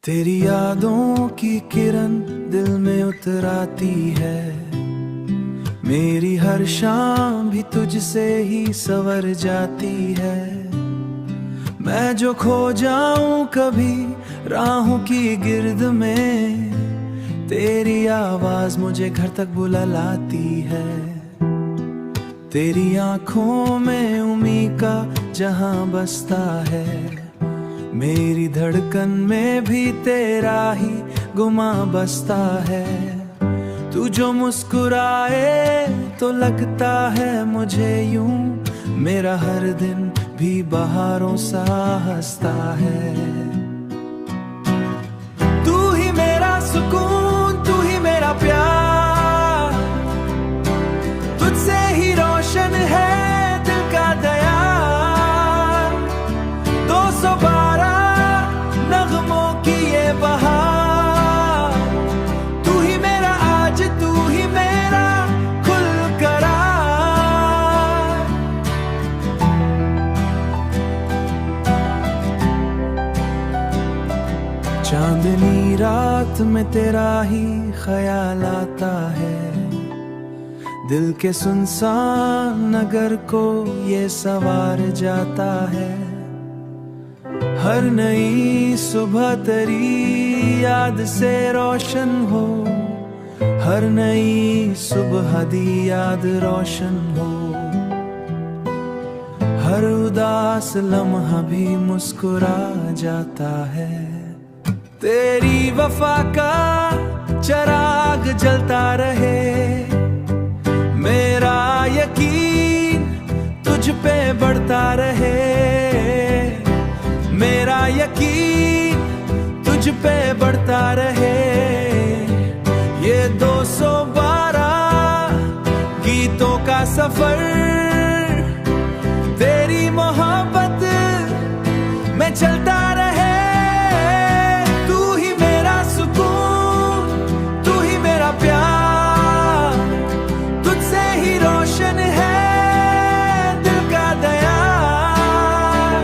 तेरी यादों की किरण दिल में उतर आती है। मेरी हर शाम भी तुझसे ही संवर जाती है। मैं जो खो जाऊं कभी राहों की गिर्द में, तेरी आवाज मुझे घर तक बुला लाती है। तेरी आंखों में उम्मीद का जहां बसता है। मेरी धड़कन में भी तेरा ही गुमा बसता है। तू जो मुस्कुराए तो लगता है मुझे यूं, मेरा हर दिन भी बहारों सा हंसता है। तू ही मेरा सुकून, तू ही मेरा प्यार, तुझसे ही रोशन है दिल का दयार। 212 नगमों की ये बहार, तू ही मेरा आज, तू ही मेरा खुल करार। चांदनी रात में तेरा ही ख्याल आता है। दिल के सुनसान नगर को ये सवार जाता है। हर नई सुबह तेरी याद से रोशन हो, हर नई सुबह दी याद रोशन हो। हर उदास लम्हा भी मुस्कुरा जाता है। तेरी वफा का चिराग जलता रहे। मेरा यकीन तुझ पे बढ़ता रहे। मेरा यकीन तुझ पे बढ़ता रहे। ये 212 गीतों का सफर तेरी मोहब्बत में चलता रहे। तू ही मेरा सुकून, तू ही मेरा प्यार, तुझसे ही रोशन है दिल का दयार।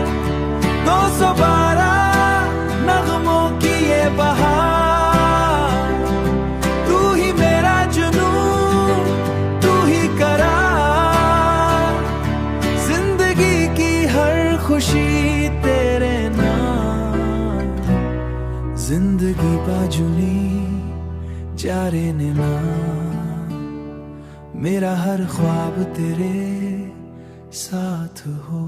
212 नगमों की ये बहार, तू ही मेरा जुनून, तू ही करार। जिंदगी की हर खुशी तेरे नाम, जिंदगी बाजुनी जारे ने नाम। मेरा हर ख्वाब तेरे साथ हो।